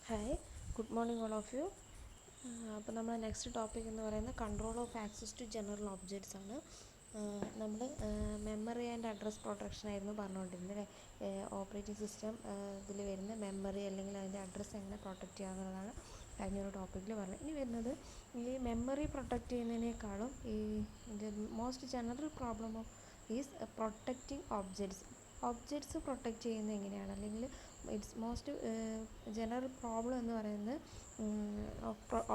Hi, good morning all of you. അപ്പോൾ നമ്മൾ next topic എന്ന് പറയുന്നത് control of access to general objects ആണ്. നമ്മൾ മെമ്മറി ആൻഡ് അഡ്രസ് പ്രൊട്ടക്ഷൻ ആയിരുന്നു പറഞ്ഞുകൊണ്ടിരുന്നത്. ഓപ്പറേറ്റിംഗ് സിസ്റ്റം ഇതിൽ വരുന്ന മെമ്മറി അല്ലെങ്കിൽ അതിൻ്റെ അഡ്രസ്സ് എങ്ങനെ പ്രൊട്ടക്റ്റ് ചെയ്യാവുന്നതാണ് കഴിഞ്ഞൊരു ടോപ്പിക്കിൽ പറഞ്ഞത്. ഇനി വരുന്നത് ഈ മെമ്മറി പ്രൊട്ടക്റ്റ് ചെയ്യുന്നതിനേക്കാളും ഈ most general problem of is protecting objects protect ചെയ്യുന്നത് എങ്ങനെയാണ്, അല്ലെങ്കിൽ ഇറ്റ്സ് മോസ്റ്റ് ജനറൽ പ്രോബ്ലം എന്ന് പറയുന്നത്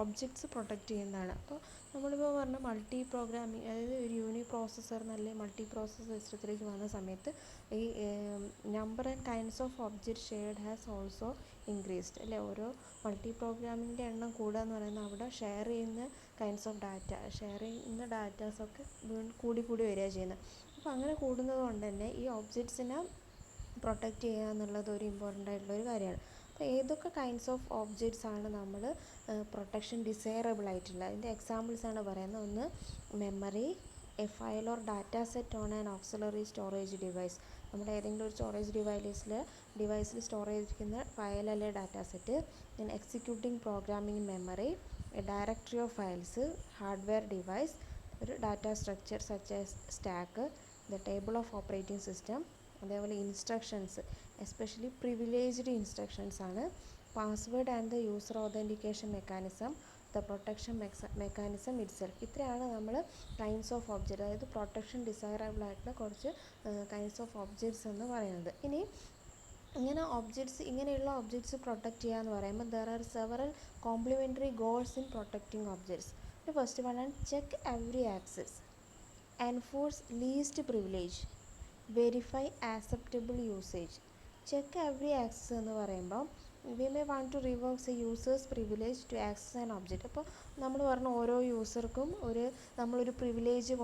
ഒബ്ജക്ട്സ് പ്രൊട്ടക്റ്റ് ചെയ്യുന്നതാണ്. അപ്പോൾ നമ്മളിപ്പോൾ പറഞ്ഞ മൾട്ടി പ്രോഗ്രാമിംഗ്, അതായത് ഒരു യൂണി പ്രോസസ്സർ നല്ല മൾട്ടി പ്രോസസ്സർ സിസ്റ്റത്തിലേക്ക് വന്ന സമയത്ത് ഈ number and kinds of object shared has also increased അല്ലേ. ഓരോ മൾട്ടി പ്രോഗ്രാമിങ്ങിൻ്റെ എണ്ണം കൂടുക എന്ന് പറയുന്നത് അവിടെ ഷെയർ ചെയ്യുന്ന കൈൻഡ്സ് ഓഫ് ഷെയർ ചെയ്യുന്ന ഡാറ്റാസൊക്കെ കൂടി വരിക ചെയ്യുന്നത്. അപ്പോൾ അങ്ങനെ കൂടുന്നത് കൊണ്ട് തന്നെ ഈ ഒബ്ജക്ട്സിനെ പ്രൊട്ടക്റ്റ് ചെയ്യുക എന്നുള്ളത് ഒരു ഇമ്പോർട്ടൻ്റ് ആയിട്ടുള്ളൊരു കാര്യമാണ്. അപ്പോൾ ഏതൊക്കെ കൈൻഡ്സ് ഓഫ് ഒബ്ജക്ട്സ് ആണ് നമ്മൾ പ്രൊട്ടക്ഷൻ ഡിസൈറബിൾ ആയിട്ടുള്ള, അതിൻ്റെ എക്സാമ്പിൾസാണ് പറയുന്നത്. ഒന്ന് memory, a file or data set on an auxiliary storage device. നമ്മുടെ ഏതെങ്കിലും ഒരു സ്റ്റോറേജ് ഡിവൈസിൽ സ്റ്റോർ ചെയ്തിരിക്കുന്ന ഫയൽ അല്ലെ data set. Then executing programming memory, a directory of files, hardware device, ഒരു data structure such as stack, the table of operating system. അതേപോലെ instructions, especially privileged instructions ആണ്. Password and the user authentication mechanism, the protection mechanism itself. ഇത്രയാണ് നമ്മൾ kinds of object, അതായത് protection desirable ആയിട്ടുള്ള കുറച്ച് kinds of objects എന്ന് പറയുന്നത്. ഇനി ഇങ്ങനെയുള്ള ഒബ്ജക്ട്സ് പ്രൊട്ടക്റ്റ് ചെയ്യുക എന്ന് പറയുമ്പോൾ there are several complementary goals in protecting objects. First one ആണ് check every access, enforce least privilege, verify acceptable usage. Check every access എന്ന് പറയുമ്പോൾ we may want to revokes a user's privilege to access an object. അപ്പോൾ നമ്മൾ പറഞ്ഞ ഓരോ യൂസർക്കും നമ്മളൊരു privilege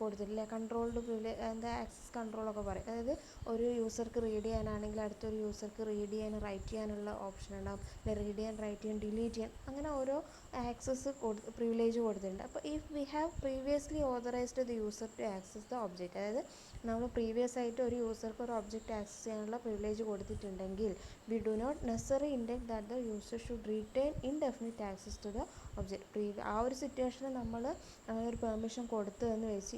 കൊടുത്തിട്ടില്ല, കൺട്രോൾഡ് പ്രിവിലേജ്, എന്താ ആക്സസ് കൺട്രോളൊക്കെ പറയും. അതായത് ഒരു യൂസർക്ക് റീഡ് ചെയ്യാനാണെങ്കിൽ അടുത്തൊരു യൂസർക്ക് റീഡ് ചെയ്യാൻ റൈറ്റ് ചെയ്യാനുള്ള ഓപ്ഷൻ ഉണ്ടാകും, അല്ലെങ്കിൽ റീഡ് ചെയ്യാൻ റൈറ്റ് ചെയ്യാൻ ഡിലീറ്റ് ചെയ്യാൻ, അങ്ങനെ ഓരോ ആക്സസ് പ്രിവിലേജ് കൊടുത്തിട്ടുണ്ട്. അപ്പോൾ if we have previously authorized the user to access the object, അതായത് നമ്മൾ പ്രീവിയസ് ആയിട്ട് ഒരു യൂസർക്ക് ഒരു ഒബ്ജക്റ്റ് ആക്സസ് ചെയ്യാനുള്ള പ്രിവിലേജ് കൊടുത്തിട്ടുണ്ടെങ്കിൽ we do not necessary indict that the user should retain indefinite access to the object. ആ ഒരു സിറ്റുവേഷനിൽ നമ്മൾ അങ്ങനെ ഒരു പെർമിഷൻ കൊടുത്തു എന്ന് വെച്ച്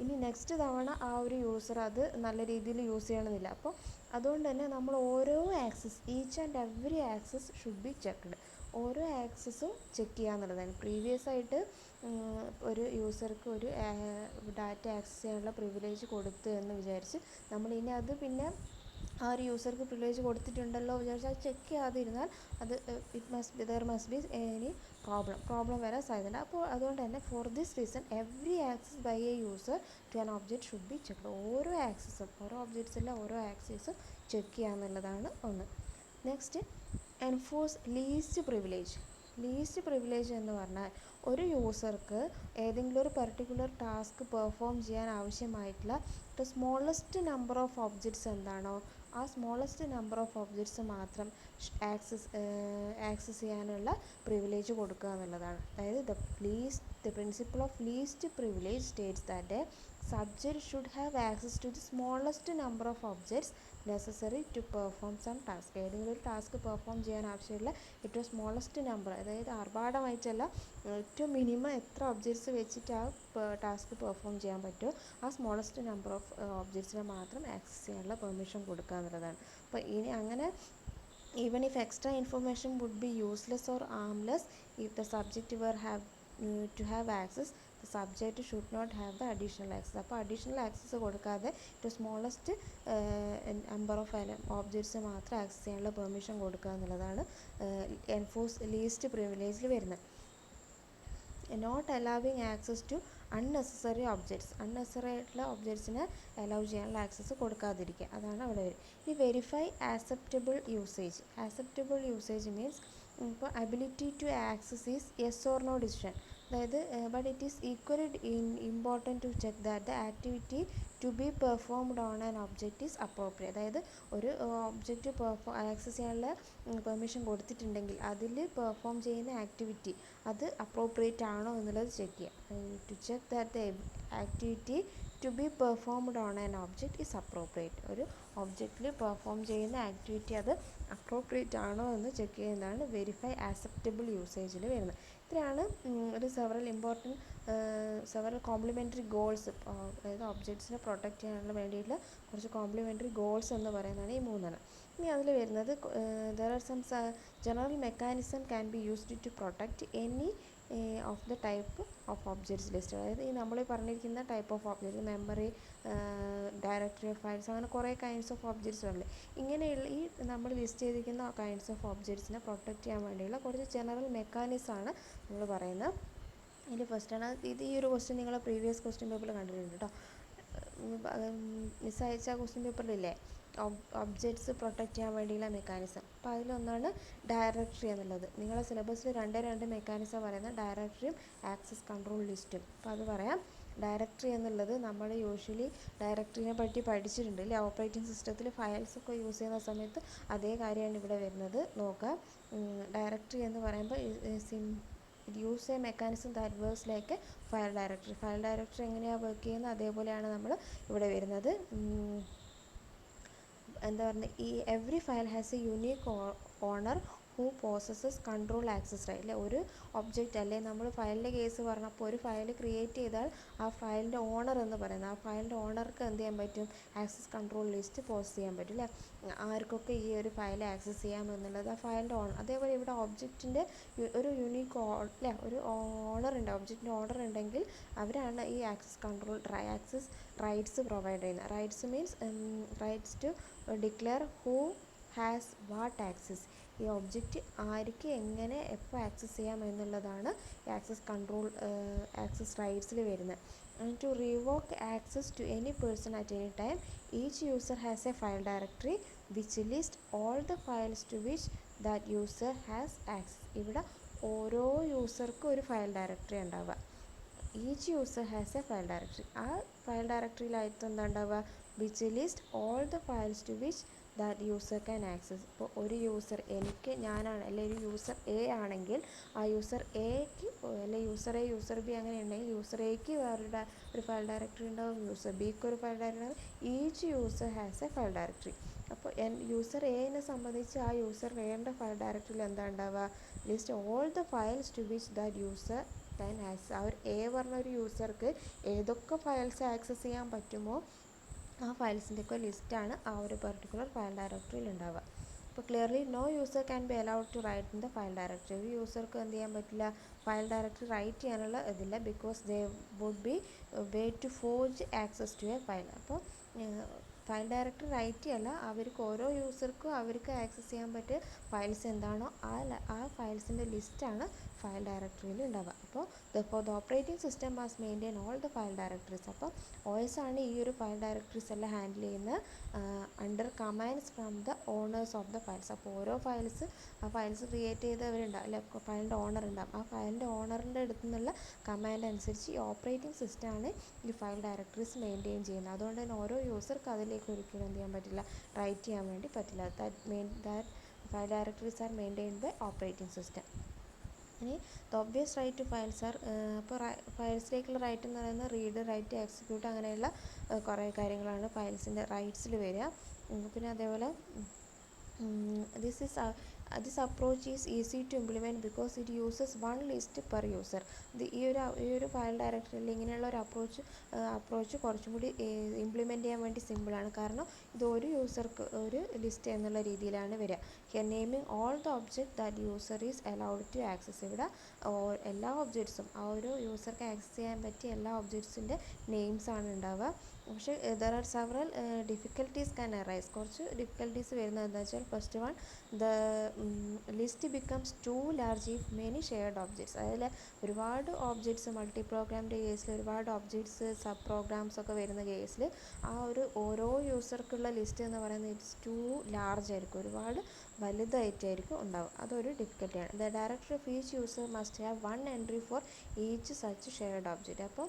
ഇനി നെക്സ്റ്റ് തവണ ആ ഒരു യൂസർ അത് നല്ല രീതിയിൽ യൂസ് ചെയ്യണമെന്നില്ല. അപ്പോൾ അതുകൊണ്ട് തന്നെ നമ്മൾ ഓരോ access, each and every access should be checked. ഓരോ ആക്സസും ചെക്ക് ചെയ്യുക എന്നുള്ളതാണ്. പ്രീവിയസ് ആയിട്ട് ഒരു യൂസർക്ക് ഒരു ഡാറ്റ ആക്സസ് ചെയ്യാനുള്ള പ്രിവിലേജ് കൊടുത്തു എന്ന് വിചാരിച്ച് നമ്മളിനി അത് പിന്നെ ആ ഒരു യൂസർക്ക് പ്രിവിലേജ് കൊടുത്തിട്ടുണ്ടല്ലോ വിചാരിച്ച് അത് ചെക്ക് ചെയ്യാതിരുന്നാൽ അത് there must be any problem വരാൻ സാധ്യതയുണ്ട്. അപ്പോൾ അതുകൊണ്ട് തന്നെ for this reason every access by a user to an object should be checked. ഓരോ ഒബ്ജക്ട്സിലെ ഓരോ ആക്സസും ചെക്ക് ചെയ്യുക എന്നുള്ളതാണ് ഒന്ന്. നെക്സ്റ്റ്, എൻഫോഴ്സ് ലീസ്റ്റ് പ്രിവിലേജ് എന്ന് പറഞ്ഞാൽ ഒരു യൂസർക്ക് ഏതെങ്കിലും ഒരു പർട്ടിക്കുലർ ടാസ്ക് പെർഫോം ചെയ്യാൻ ആവശ്യമായിട്ടുള്ള സ്മോളസ്റ്റ് നമ്പർ ഓഫ് ഒബ്ജക്ട്സ് എന്താണോ ആ സ്മോളസ്റ്റ് നമ്പർ ഓഫ് ഒബ്ജക്ട്സ് മാത്രം ആക്സസ് ചെയ്യാനുള്ള പ്രിവിലേജ് കൊടുക്കുക എന്നുള്ളതാണ്. അതായത് the principle of least privilege states that subject should have access to the smallest number of objects necessary to perform some task. ഏതെങ്കിലും ഒരു task perform ചെയ്യാൻ ആവശ്യമുള്ള ഏറ്റവും സ്മോളസ്റ്റ് നമ്പർ, അതായത് ആർഭാടമായിട്ടല്ല, ഏറ്റവും മിനിമം എത്ര ഒബ്ജക്ട്സ് വെച്ചിട്ട് ആ ടാസ്ക് പെർഫോം ചെയ്യാൻ പറ്റുമോ ആ സ്മോളസ്റ്റ് നമ്പർ ഓഫ് ഒബ്ജക്ട്സിനെ മാത്രം ആക്സസ് ചെയ്യാനുള്ള പെർമിഷൻ കൊടുക്കുക എന്നുള്ളതാണ്. അപ്പോൾ ഇനി അങ്ങനെ even if extra information would be useless or harmless if the subject were to have access, the subject should not have the additional access. അപ്പോൾ അഡീഷണൽ ആക്സസ് കൊടുക്കാതെ ഏറ്റവും സ്മോളസ്റ്റ് നമ്പർ ഓഫ് ഒബ്ജക്ട്സ് മാത്രം access ചെയ്യാനുള്ള permission കൊടുക്കുക എന്നുള്ളതാണ് enforce least പ്രിവിലേജിൽ വരുന്നത്. Not allowing access to unnecessary ആയിട്ടുള്ള ഒബ്ജക്ട്സിനെ അലൗ ചെയ്യാനുള്ള ആക്സസ് കൊടുക്കാതിരിക്കുക, അതാണ് അവിടെ വരും. ഈ വെരിഫൈ ആക്സെപ്റ്റബിൾ യൂസേജ് മീൻസ് ഇപ്പോൾ ability to access is yes or no decision. അതായത് but it is equally important to check that the activity to be performed on an object is appropriate. അതായത് ഒരു object access ചെയ്യാനുള്ള permission കൊടുത്തിട്ടുണ്ടെങ്കിൽ അതിൽ perform ചെയ്യുന്ന activity അത് appropriate ആണോ എന്നുള്ളത് ചെക്ക് ചെയ്യുക. To check that the activity to be performed on an object is appropriate. ഒരു ഒബ്ജക്റ്റിൽ പെർഫോം ചെയ്യുന്ന ആക്ടിവിറ്റി അത് അപ്രോപ്രിയേറ്റ് ആണോ എന്ന് ചെക്ക് ചെയ്യുന്നതാണ് വെരിഫൈ ആക്സെപ്റ്റബിൾ യൂസേജിൽ വരുന്നത്. ഇത്രയാണ് ഒരു സെവറൽ കോംപ്ലിമെൻ്ററി ഗോൾസ്, അതായത് ഒബ്ജക്ട്സിനെ പ്രൊട്ടക്റ്റ് ചെയ്യാനുള്ള വേണ്ടിയിട്ടുള്ള കുറച്ച് കോംപ്ലിമെൻ്ററി ഗോൾസ് എന്ന് പറയുന്നതാണ് ഈ മൂന്നെണ്ണം. ഇനി അതിൽ വരുന്നത് there are some general mechanism can be used to protect any of the type of objects list. അതായത് ഈ നമ്മൾ പറഞ്ഞിരിക്കുന്ന type of objects, memory, directory of files, അങ്ങനെ കുറേ കൈൻഡ്സ് ഓഫ് ഒബ്ജക്ട്സ് ഉണ്ട്. ഇങ്ങനെയുള്ള ഈ നമ്മൾ ലിസ്റ്റ് ചെയ്തിരിക്കുന്ന കൈൻഡ്സ് ഓഫ് ഒബ്ജക്ട്സിനെ പ്രൊട്ടക്റ്റ് ചെയ്യാൻ വേണ്ടിയുള്ള കുറച്ച് ജനറൽ മെക്കാനിസമാണ് നമ്മൾ പറയുന്നത്. ഇതിൽ ഫസ്റ്റാണ് ഇത്. ഈ ഒരു ക്വസ്റ്റ്യൻ നിങ്ങൾ പ്രീവിയസ് ക്വസ്റ്റ്യൻ പേപ്പറിൽ കണ്ടിട്ടുണ്ട് കേട്ടോ. മിസ് അയച്ച ക്വസ്റ്റ്യൻ പേപ്പറിലില്ലേ ഒബ്ജക്ട്സ് പ്രൊട്ടക്റ്റ് ചെയ്യാൻ വേണ്ടിയുള്ള മെക്കാനിസം. അപ്പോൾ അതിലൊന്നാണ് ഡയറക്ടറി എന്നുള്ളത്. നിങ്ങളുടെ സിലബസിൽ രണ്ട് മെക്കാനിസം പറയുന്നത് ഡയറക്ടറിയും ആക്സസ് കൺട്രോൾ ലിസ്റ്റും. അപ്പോൾ അത് പറയാം. ഡയറക്ടറി എന്നുള്ളത് നമ്മൾ യൂഷ്വലി ഡയറക്ടറിനെ പറ്റി പഠിച്ചിട്ടുണ്ട് അല്ലേ. ഓപ്പറേറ്റിംഗ് സിസ്റ്റത്തിൽ ഫയൽസൊക്കെ യൂസ് ചെയ്യുന്ന സമയത്ത് അതേ കാര്യമാണ് ഇവിടെ വരുന്നത്. നോക്കുക, ഡയറക്ടറി എന്ന് പറയുമ്പോൾ it use a mechanism that works like a file directory. File directory എങ്ങനെയാണ് വർക്ക് ചെയ്യുന്നത് അതേപോലെയാണ് നമ്മൾ ഇവിടെ വരുന്നത്. എന്താ പറയുക, ഈ every file has a unique owner who possesses control access right അല്ലേ. ഒരു ഒബ്ജക്റ്റ് അല്ലേ, നമ്മൾ ഫയലിൻ്റെ കേസ് പറഞ്ഞപ്പോൾ ഒരു ഫയൽ ക്രിയേറ്റ് ചെയ്താൽ ആ ഫയലിൻ്റെ ഓണർ എന്ന് പറയുന്നത്, ആ ഫയലിൻ്റെ ഓണർക്ക് എന്ത് ചെയ്യാൻ പറ്റും, ആക്സസ് കൺട്രോൾ ലിസ്റ്റ് പോസ്റ്റ് ചെയ്യാൻ പറ്റും അല്ലേ. ആർക്കൊക്കെ ഈ ഒരു ഫയൽ ആക്സസ് ചെയ്യാം എന്നുള്ളത് ആ ഫയലിൻ്റെ ഓണർ. അതേപോലെ ഇവിടെ ഒബ്ജക്റ്റിൻ്റെ ഒരു യൂണീക്ക് അല്ലേ, ഒരു ഓണർ ഉണ്ട്, ഒബ്ജക്റ്റിൻ്റെ ഓണർ ഉണ്ടെങ്കിൽ അവരാണ് ഈ access control access rights provide ചെയ്യുന്നത്. Rights means rights to declare who has what access. ഈ ഒബ്ജക്റ്റ് ആർക്ക് എങ്ങനെ എപ്പോൾ ആക്സസ് ചെയ്യാം എന്നുള്ളതാണ് ആക്സസ് കൺട്രോൾ ആക്സസ് റൈറ്റ്സിൽ വരുന്നത്. To revoke access to any person at any time each user has a file directory which list all the files to which that user has access. ഇവിടെ ഓരോ യൂസർക്കും ഒരു ഫയൽ ഡയറക്ടറി ഉണ്ടാവുക. Each user has a file directory. ആ file ഡയറക്ടറിയിലായിട്ട് എന്താ ഉണ്ടാവുക, which list all the files to which that user can access. ഇപ്പോൾ ഒരു യൂസർ, ഞാനാണ് അല്ലെ ഒരു യൂസർ എ ആണെങ്കിൽ ആ യൂസർ എക്ക് അല്ലെ യൂസർ എ യൂസർ ബി അങ്ങനെ ഉണ്ടെങ്കിൽ യൂസർ എക്ക് വേറൊരു ഒരു ഫയൽ ഡയറക്ടറി ഉണ്ടാവും, യൂസർ ബിക്ക് ഒരു ഫയൽ ഡയറക്ടറി ഉണ്ടാവും. Each user has a file directory. അപ്പോൾ യൂസർ എനെ സംബന്ധിച്ച് ആ യൂസർ എയുടെ ഫയൽ ഡയറക്ടറിയിൽ എന്താ ഉണ്ടാവുക, list all the files to which that user can access. ആ ഒരു എ പറഞ്ഞ ഒരു യൂസർക്ക് ഏതൊക്കെ ഫയൽസ് ആക്സസ് ചെയ്യാൻ പറ്റുമോ ആ ഫയൽസിൻ്റെയൊക്കെ ലിസ്റ്റാണ് ആ ഒരു പെർട്ടിക്കുലർ ഫയൽ ഡയറക്ടറിയിൽ ഉണ്ടാവുക. അപ്പോൾ clearly no user can be allowed to write in the file directory. ഒരു യൂസർക്ക് എന്ത് ചെയ്യാൻ പറ്റില്ല, ഫയൽ ഡയറക്ടറി റൈറ്റ് ചെയ്യാനുള്ള ഇതില്ല. Because they would be way to forge access to a file. അപ്പോൾ ഫയൽ ഡയറക്ടറി റൈറ്റ് ചെയ്യല്ല, അവർക്ക് ഓരോ യൂസർക്കും അവർക്ക് ആക്സസ് ചെയ്യാൻ പറ്റിയ ഫയൽസ് എന്താണോ ആ ഫയൽസിൻ്റെ ലിസ്റ്റാണ് ഫയൽ ഡയറക്ടറിയിൽ ഉണ്ടാവുക. അപ്പോൾ the operating system must maintain all the file directories. അപ്പോൾ OS ആണ് ഈ ഒരു ഫയൽ ഡയറക്ടറീസ് എല്ലാം ഹാൻഡിൽ ചെയ്യുന്നത് under commands from the owners of the files. അപ്പോൾ ഓരോ ആ ഫയൽസ് ക്രിയേറ്റ് ചെയ്തവരുണ്ടാവും അല്ലെ, ഫയലിൻ്റെ ഓണർ ഉണ്ടാവും. ആ ഫയലിൻ്റെ ഓണറിൻ്റെ അടുത്തു നിന്നുള്ള കമാൻഡ് അനുസരിച്ച് ഈ ഓപ്പറേറ്റിംഗ് സിസ്റ്റമാണ് ഈ ഫയൽ ഡയറക്ടറീസ് മെയിൻറ്റെയിൻ ചെയ്യുന്നത്. അതുകൊണ്ട് തന്നെ ഓരോ യൂസർക്ക് അതിലേക്ക് ഒരിക്കലും എന്ത് ചെയ്യാൻ പറ്റില്ല, റൈറ്റ് ചെയ്യാൻ വേണ്ടി പറ്റില്ല. That file directories are maintained by operating system. ഇനി the obvious right to files are, ഇപ്പോൾ ഫയൽസിലേക്കുള്ള റൈറ്റ് എന്ന് പറയുന്നത് റീഡ്, റൈറ്റ്, എക്സിക്യൂട്ട് അങ്ങനെയുള്ള കുറേ കാര്യങ്ങളാണ് ഫയൽസിൻ്റെ റൈറ്റ്സിൽ വരിക. പിന്നെ അതേപോലെ this approach is easy to implement because it uses one list per user. ഈ ഒരു ഫയൽ ഡയറക്ടറിയിൽ ഇങ്ങനെയുള്ള ഒരു അപ്രോച്ച് കുറച്ചും കൂടി ഇംപ്ലിമെൻറ്റ് ചെയ്യാൻ വേണ്ടി സിമ്പിളാണ്. കാരണം ഇത് ഒരു യൂസർക്ക് ഒരു ലിസ്റ്റ് എന്നുള്ള രീതിയിലാണ് വരിക. Naming all the object that user is allowed to access. ഇവിടെ എല്ലാ ഒബ്ജക്ട്സും ആ ഒരു യൂസർക്ക് ആക്സസ് ചെയ്യാൻ പറ്റിയ എല്ലാ ഒബ്ജക്ട്സിൻ്റെ നെയിംസാണ് ഉണ്ടാവുക. പക്ഷേ there are several difficulties can arise. കുറച്ച് ഡിഫിക്കൽട്ടീസ് വരുന്നത് എന്താ വെച്ചാൽ, first one, the list becomes too large if many shared objects. അതിൽ ഒരുപാട് ഒബ്ജക്ട്സ്, മൾട്ടി പ്രോഗ്രാമിൻ്റെ കേസിൽ ഒരുപാട് ഒബ്ജക്ട്സ്, സബ് പ്രോഗ്രാംസ് ഒക്കെ വരുന്ന കേസിൽ ആ ഒരു ഓരോ യൂസർക്കുള്ള ലിസ്റ്റ് എന്ന് പറയുന്നത് ഇറ്റ്സ് ടു ലാർജ് ആയിരിക്കും, ഒരുപാട് വലുതായിട്ടായിരിക്കും ഉണ്ടാവും. അതൊരു ഡിഫിക്കൽട്ടിയാണ്. The directory of each user must have one entry for each such shared object. അപ്പോൾ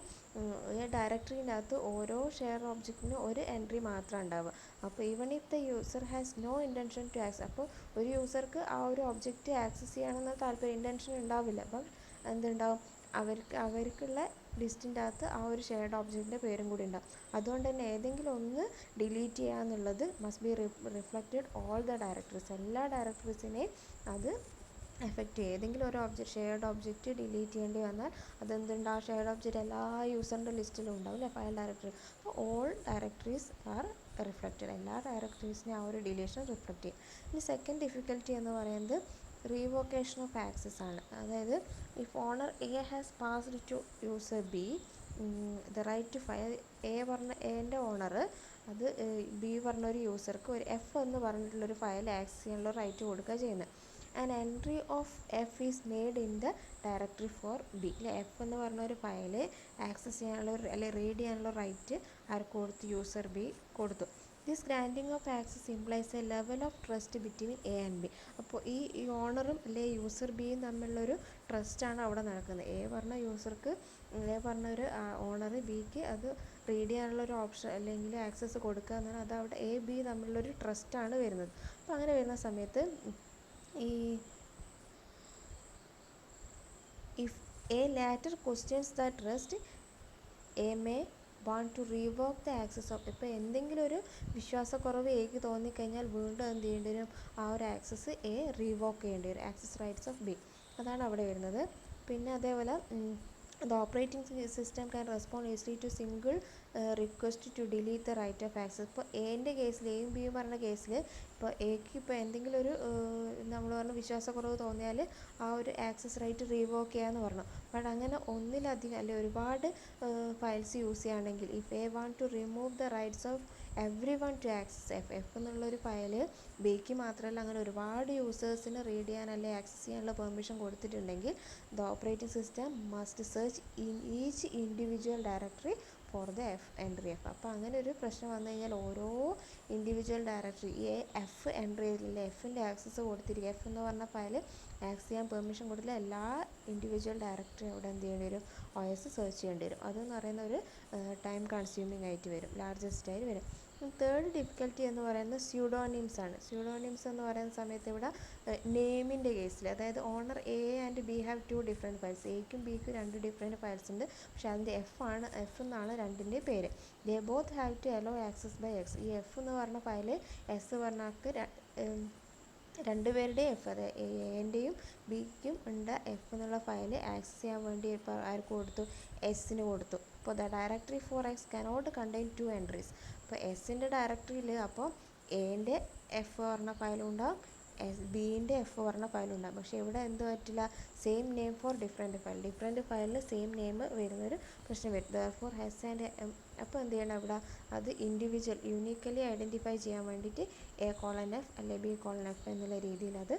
ഈ ഡയറക്ടറിനകത്ത് ഓരോ ഷെയർ ഒബ്ജക്റ്റിന് ഒരു എൻട്രി മാത്രം ഉണ്ടാവുക. അപ്പോൾ even if the user has no intention to access, അപ്പോൾ ഒരു യൂസർക്ക് ആ ഒരു ഒബ്ജക്റ്റ് ആക്സസ് ചെയ്യണമെന്ന് താല്പര്യം ഇൻറ്റൻഷൻ ഉണ്ടാവില്ല, അപ്പം എന്തുണ്ടാവും, അവർക്കുള്ള ലിസ്റ്റിൻ്റെ അകത്ത് ആ ഒരു ഷെയർഡ് ഒബ്ജക്റ്റിൻ്റെ പേരും കൂടി ഉണ്ടാവും. അതുകൊണ്ട് തന്നെ ഏതെങ്കിലും ഒന്ന് ഡിലീറ്റ് ചെയ്യുക എന്നുള്ളത് must be reflected all the directories. എല്ലാ ഡയറക്ടറീസിനെയും അത് എഫക്റ്റ് ചെയ്യും. ഏതെങ്കിലും ഒരു ഷെയർഡ് ഒബ്ജക്റ്റ് ഡിലീറ്റ് ചെയ്യേണ്ടി വന്നാൽ അതെന്തുണ്ട്, ആ ഷെയർഡ് ഒബ്ജക്റ്റ് എല്ലാ യൂസറിൻ്റെ ലിസ്റ്റിലും ഉണ്ടാവില്ല, ഫയൽ ഡയറക്ടറി. അപ്പോൾ ഓൾ ഡയറക്ടറീസ് ആർ റിഫ്ലക്റ്റഡ്. എല്ലാ ഡയറക്ടറീസിനെ ആ ഒരു ഡിലീഷൻ റിഫ്ലക്റ്റ് ചെയ്യും. ഇനി സെക്കൻഡ് ഡിഫിക്കൽറ്റി എന്ന് പറയുന്നത് റീവോക്കേഷൻ ഓഫ് ആക്സസ് ആണ്. അതായത് if owner A has passed to user B the right to file. എൻ്റെ ഓണർ അത് ബി പറഞ്ഞ ഒരു യൂസർക്ക് ഒരു എഫ് എന്ന് പറഞ്ഞിട്ടുള്ളൊരു ഫയൽ ആക്സസ് ചെയ്യാനുള്ള റൈറ്റ് കൊടുക്കുക ചെയ്യുന്നത്. An entry of F is made in the directory for B. F എന്ന് പറഞ്ഞ ഒരു ഫയൽ ആക്സസ് ചെയ്യാനുള്ള അല്ലെങ്കിൽ റീഡ് ചെയ്യാനുള്ള റൈറ്റ് ആർക്ക് കൊടുത്തു, യൂസർ ബി കൊടുത്തു. This granting of access implies A level of trust between A and B. അപ്പോൾ ഈ ഓണറും അല്ലെങ്കിൽ യൂസർ ബിയും തമ്മിലുള്ളൊരു ട്രസ്റ്റാണ് അവിടെ നടക്കുന്നത്. എ പറഞ്ഞ യൂസർക്ക്, എ പറഞ്ഞ ഒരു ഓണർ ബിക്ക് അത് റീഡ് ചെയ്യാനുള്ള ഒരു ഓപ്ഷൻ അല്ലെങ്കിൽ ആക്സസ് കൊടുക്കുക എന്നാണ്. അത് അവിടെ എ ബി തമ്മിലുള്ളൊരു ട്രസ്റ്റാണ് വരുന്നത്. അപ്പോൾ അങ്ങനെ വരുന്ന സമയത്ത് if a latter questions the trust, a may want to revoke the access of. ഇപ്പോൾ എന്തെങ്കിലും ഒരു വിശ്വാസക്കുറവ് എക്ക് തോന്നിക്കഴിഞ്ഞാൽ വീണ്ടും എന്ത് ചെയ്യേണ്ടി വരും, ആ ഒരു ആക്സസ് എ റീവോക്ക് ചെയ്യേണ്ടി വരും. ആക്സസ് റൈറ്റ്സ് ഓഫ് ബി അതാണ് അവിടെ വരുന്നത്. പിന്നെ അതേപോലെ the operating system can respond easily to single request to delete the right of access. ഇപ്പോൾ എൻ്റെ കേസിൽ, എയും ബിയും പറഞ്ഞ കേസിൽ ഇപ്പോൾ എക്ക് ഇപ്പോൾ എന്തെങ്കിലും ഒരു നമ്മൾ പറഞ്ഞ വിശ്വാസക്കുറവ് തോന്നിയാൽ ആ ഒരു ആക്സസ് റൈറ്റ് റീവോക്ക് ചെയ്യാമെന്ന് പറഞ്ഞു. ബട്ട് അങ്ങനെ ഒന്നിലധികം അല്ലെ ഒരുപാട് ഫയൽസ് യൂസ് ചെയ്യുകയാണെങ്കിൽ, if A want to remove the rights of every one to access F എന്നുള്ളൊരു ഫയൽ ബിക്ക് മാത്രമല്ല അങ്ങനെ ഒരുപാട് യൂസേഴ്സിന് റീഡ് ചെയ്യാൻ അല്ലെങ്കിൽ ആക്സസ് ചെയ്യാനുള്ള പെർമിഷൻ കൊടുത്തിട്ടുണ്ടെങ്കിൽ the operating system must search in each individual directory for the entry F. അപ്പോൾ അങ്ങനെ ഒരു പ്രശ്നം വന്നു കഴിഞ്ഞാൽ ഓരോ ഇൻഡിവിജ്വൽ ഡയറക്ടറി എഫ് എൻട്രി ചെയ്തില്ല, എഫിൻ്റെ ആക്സസ് കൊടുത്തിരിക്കുക, എഫ് എന്ന് പറഞ്ഞ ഫയൽ ആക്സസ് ചെയ്യാൻ പെർമിഷൻ കൊടുത്തില്ല, എല്ലാ ഇൻഡിവിജ്വൽ ഡയറക്ടറി അവിടെ എന്ത് ചെയ്യേണ്ടി വരും, OS സെർച്ച് ചെയ്യേണ്ടി വരും. അതെന്ന് പറയുന്ന ഒരു ടൈം കൺസ്യൂമിങ് ആയിട്ട് വരും, ലാർജസ്റ്റ് ആയിട്ട് വരും. തേർഡ് ഡിഫിക്കൽറ്റി എന്ന് പറയുന്നത് സ്യൂഡോണിംസ് ആണ്. സ്യൂഡോണിംസ് എന്ന് പറയുന്ന സമയത്ത് ഇവിടെ നെയിമിൻ്റെ കേസിൽ, അതായത് owner A and B have 2 different files. എക്കും ബിക്കും 2 ഡിഫറെൻറ്റ് ഫയൽസ് ഉണ്ട്, പക്ഷേ അതിൻ്റെ എഫ് എന്നാണ് രണ്ടിൻ്റെ പേര്. They both have to allow access by X. ഈ എഫ് എന്ന് പറഞ്ഞ ഫയൽ എസ് പറഞ്ഞാൾക്ക് രണ്ടുപേരുടെയും എഫ്, അതായത് എൻ്റെയും ബിക്കും ഉണ്ട് എഫ് എന്നുള്ള ഫയൽ ആക്സസ് ചെയ്യാൻ വേണ്ടി ഇപ്പോൾ ആർക്ക് കൊടുത്തു, എസ്സിന് കൊടുത്തു. അപ്പോൾ the directory for X cannot contain 2 entries. അപ്പോൾ എസ്സിൻ്റെ ഡയറക്ടറിയിൽ അപ്പോൾ എൻ്റെ എഫ് പറഞ്ഞ ഫയലും ഉണ്ടാകും, ബീൻ്റെ എഫ് പറഞ്ഞ ഫയലും ഉണ്ടാകും. പക്ഷേ ഇവിടെ എന്ത് പറ്റില്ല, same name for different file, different ഫയലിൽ സെയിം നെയിം വരുന്നൊരു പ്രശ്നം വരും. ദെയർഫോർ എസ് ആൻഡ് അപ്പോൾ എന്ത് ചെയ്യണം, അവിടെ അത് ഇൻഡിവിജ്വൽ യൂണിക്കലി ഐഡൻറ്റിഫൈ ചെയ്യാൻ വേണ്ടിയിട്ട് A:F അല്ലെങ്കിൽ B:F എന്നുള്ള രീതിയിൽ അത്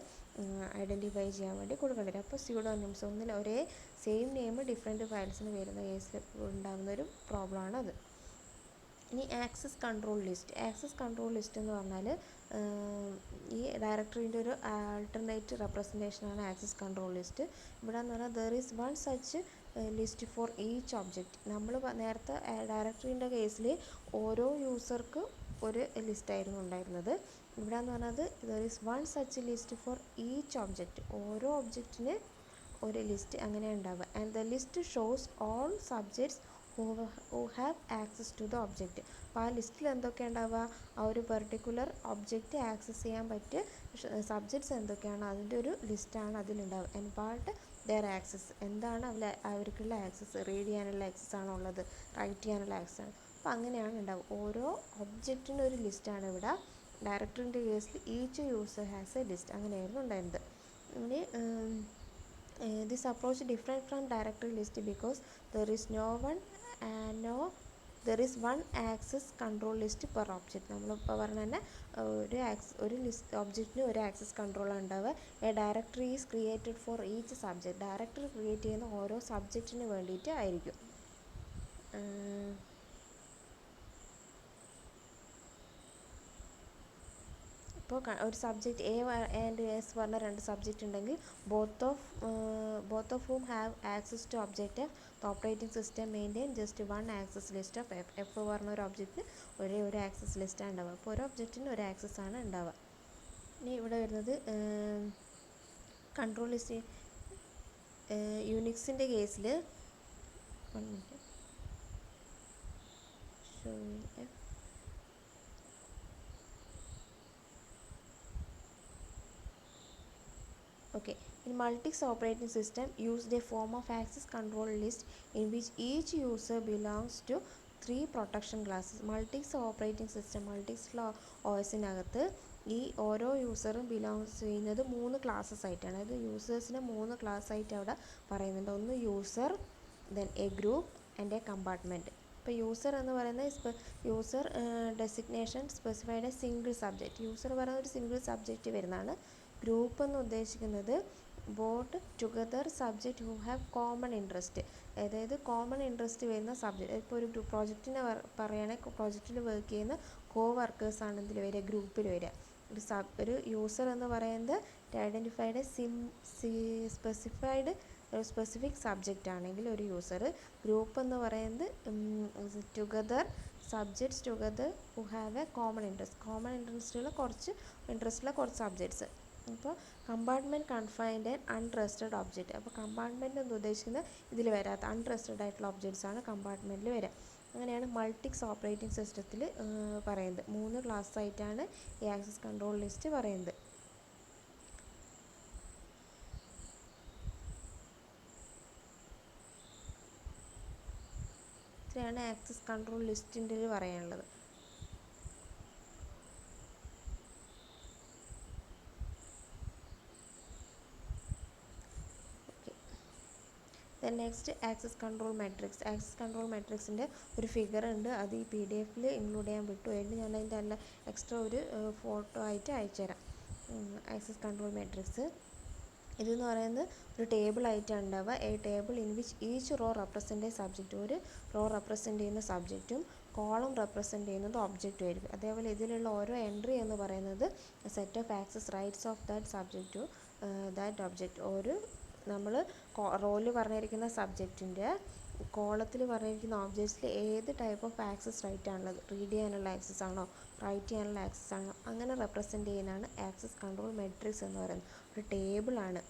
ഐഡൻറ്റിഫൈ ചെയ്യാൻ വേണ്ടി കൊടുക്കേണ്ടി വരും. അപ്പോൾ സ്യൂഡോനിംസ് ഒന്നിൽ ഒരേ സെയിം നെയിം ഡിഫറെൻറ്റ് ഫയൽസിന് വരുന്ന കേസിൽ ഉണ്ടാകുന്നൊരു പ്രോബ്ലമാണ് അത്. ഇനി access control list. Access control list എന്ന് പറഞ്ഞാൽ ഈ ഡയറക്ടറിൻ്റെ ഒരു ആൾട്ടർനേറ്റ് റെപ്രസെൻറ്റേഷനാണ് ആക്സസ് കൺട്രോൾ ലിസ്റ്റ്. ഇവിടെ എന്ന് പറഞ്ഞാൽ there is one such list for each object. നമ്മൾ നേരത്തെ ഡയറക്ടറിൻ്റെ കേസിൽ ഓരോ യൂസർക്ക് ഒരു ലിസ്റ്റായിരുന്നു ഉണ്ടായിരുന്നത്. ഇവിടെ എന്ന് പറഞ്ഞത് there is one such list for each object. ഓരോ ഒബ്ജക്റ്റിന് ഒരു ലിസ്റ്റ് അങ്ങനെ ഉണ്ടാവുക. And the list shows all subjects who have access to the object. അപ്പോൾ ആ ലിസ്റ്റിൽ എന്തൊക്കെയാണ് ഉണ്ടാവുക, ആ ഒരു പെർട്ടിക്കുലർ ഒബ്ജക്റ്റ് ആക്സസ് ചെയ്യാൻ പറ്റിയ സബ്ജക്ട്സ് എന്തൊക്കെയാണ് അതിൻ്റെ ഒരു ലിസ്റ്റാണ് അതിലുണ്ടാവുക. ആൻഡ് പാർട്ട് ദെയർ ആക്സസ്, എന്താണ് അവർക്കുള്ള ആക്സസ്, റീഡ് ചെയ്യാനുള്ള ആക്സസ് ആണോ ഉള്ളത്, റൈറ്റ് ചെയ്യാനുള്ള ആക്സസ് ആണ്. അപ്പോൾ അങ്ങനെയാണ് ഉണ്ടാവുക. ഓരോ ഒബ്ജക്റ്റിൻ്റെ ഒരു ലിസ്റ്റാണ് ഇവിടെ. ഡയറക്ടറിൻ്റെ കേസിൽ each user has A list, അങ്ങനെയായിരുന്നു ഉണ്ടായിരുന്നത്. ഇനി this approach different from directory list because there is there is one access control list per object. നമ്മളിപ്പോൾ പറഞ്ഞ തന്നെ ഒരു ലിസ്റ്റ് ഒബ്ജക്റ്റിന് ഒരു ആക്സസ് കൺട്രോൾ ഉണ്ടാവുക. A directory is created for each subject. Directory create ചെയ്യുന്ന ഓരോ സബ്ജക്റ്റിന് വേണ്ടിയിട്ട് ആയിരിക്കും. ഇപ്പോൾ ഒരു സബ്ജക്റ്റ് എ ആൻഡ് എസ് പറഞ്ഞ 2 സബ്ജക്റ്റ് ഉണ്ടെങ്കിൽ both of whom have access to object F, the operating system maintain just one access list of F. F പറഞ്ഞ ഒരു ഒബ്ജക്റ്റിന് ഒരു ആക്സസ് ലിസ്റ്റാണ് ഉണ്ടാവുക. അപ്പോൾ ഒരു ഒബ്ജക്റ്റിന് ഒരു ആക്സസ് ആണ് ഉണ്ടാവുക. ഇനി ഇവിടെ വരുന്നത് കൺട്രോൾ ലിസ്റ്റ് യൂണിക്സിൻ്റെ കേസിൽ 1 minute showing a okay. In Multics operating system used a form of access control list in which each user belongs to 3 protection classes. Multics operating system Multics OSനകത്ത് ഈ ഓരോ യൂസറും ബിലോങ്സ് ചെയ്യുന്നത് 3 classes ആയിട്ടാണ്. അതായത് യൂസേഴ്സിനെ 3 class ആയിട്ട് അവിടെ പറയുന്നുണ്ട്. ഒന്ന് user, then A group and A compartment. ഇപ്പോൾ യൂസർ എന്ന് പറയുന്നത് user designation specified A single subject. User പറയുന്ന ഒരു സിംഗിൾ സബ്ജക്റ്റ് വരുന്നതാണ്. ഗ്രൂപ്പ് എന്ന് ഉദ്ദേശിക്കുന്നത് boat together subject who have common interest. അതായത് കോമൺ ഇൻട്രസ്റ്റ് വരുന്ന സബ്ജക്റ്റ്. ഇപ്പോൾ ഒരു പ്രോജക്റ്റിനെ പറയുകയാണെങ്കിൽ പ്രോജക്റ്റിൽ വർക്ക് ചെയ്യുന്ന വർക്കേഴ്സ് ആണ് ഇതിൽ വരിക, ഗ്രൂപ്പിൽ വരിക. ഒരു യൂസർ എന്ന് പറയുന്നത് ഐഡൻറ്റിഫൈഡ് സ്പെസിഫിക് സബ്ജക്റ്റ് ആണെങ്കിൽ ഒരു യൂസർ. ഗ്രൂപ്പ് എന്ന് പറയുന്നത് together subjects together who have a common ഇൻട്രസ്റ്റുള്ള കുറച്ച് സബ്ജക്ട്സ്. അപ്പോൾ compartment confined and untrusted object. അപ്പോൾ കമ്പാർട്ട്മെൻറ്റ് എന്ന് ഉദ്ദേശിക്കുന്നത് ഇതിൽ വരാത്ത അൺട്രസ്റ്റഡ് ആയിട്ടുള്ള ഒബ്ജക്ട്സ് ആണ് കമ്പാർട്ട്മെൻറ്റിൽ വരിക. അങ്ങനെയാണ് മൾട്ടിക്സ് ഓപ്പറേറ്റിംഗ് സിസ്റ്റത്തിൽ പറയുന്നത്. 3 ക്ലാസ് ആയിട്ടാണ് ഈ ആക്സസ് കൺട്രോൾ ലിസ്റ്റ് പറയുന്നത്. ഇത്രയാണ് ആക്സസ് കൺട്രോൾ ലിസ്റ്റിൻ്റെ പറയാനുള്ളത്. Then next access control matrix. Access control മാട്രിക്സിൻ്റെ ഒരു ഫിഗർ ഉണ്ട്, അത് ഈ PDF ഇൻക്ലൂഡ് ചെയ്യാൻ വിട്ടുപോയിട്ട് ഞാൻ അതിൻ്റെ നല്ല എക്സ്ട്രാ ഒരു ഫോട്ടോ ആയിട്ട് അയച്ചുതരാം. ആക്സസ് കൺട്രോൾ മാട്രിക്സ് ഇതെന്ന് പറയുന്നത് ഒരു ടേബിൾ ആയിട്ടാണ് ഉണ്ടാവുക. A table in which each raw represent A subject. ഒരു റോ റെപ്രസെൻ്റ് ചെയ്യുന്ന സബ്ജക്റ്റും കോളം റെപ്രസെൻ്റ് ചെയ്യുന്നത് ഒബ്ജക്റ്റും ആയിരിക്കും. അതേപോലെ ഇതിലുള്ള ഓരോ എൻട്രി എന്ന് പറയുന്നത് set of access rights of that subject to that object. ഒരു നമ്മൾ റോയിൽ പറഞ്ഞിരിക്കുന്ന സബ്ജക്റ്റിൻ്റെ കോളത്തിൽ പറഞ്ഞിരിക്കുന്ന ഒബ്ജക്ട്സിൽ ഏത് ടൈപ്പ് ഓഫ് ആക്സസ് റൈറ്റ് ആണുള്ളത്, റീഡ് ചെയ്യാനുള്ള ആക്സസ് ആണോ, റൈറ്റ് ചെയ്യാനുള്ള ആക്സസ് ആണോ, അങ്ങനെ റെപ്രസെൻ്റ് ചെയ്യുന്നതാണ് ആക്സസ് കൺട്രോൾ മെട്രിക്സ് എന്ന് പറയുന്നത്. ഒരു ടേബിളാണ്.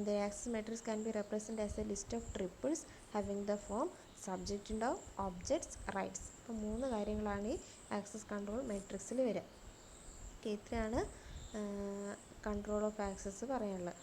The access matrix can be represent as a list of triples having the form subject ഉണ്ടാവും, ഒബ്ജക്ട്സ്, റൈറ്റ്സ്. അപ്പോൾ 3 കാര്യങ്ങളാണ് ഈ ആക്സസ് കൺട്രോൾ മെട്രിക്സിൽ വരിക. ഇത്രയാണ് കൺട്രോൾ ഓഫ് ആക്സസ് പറയാനുള്ളത്.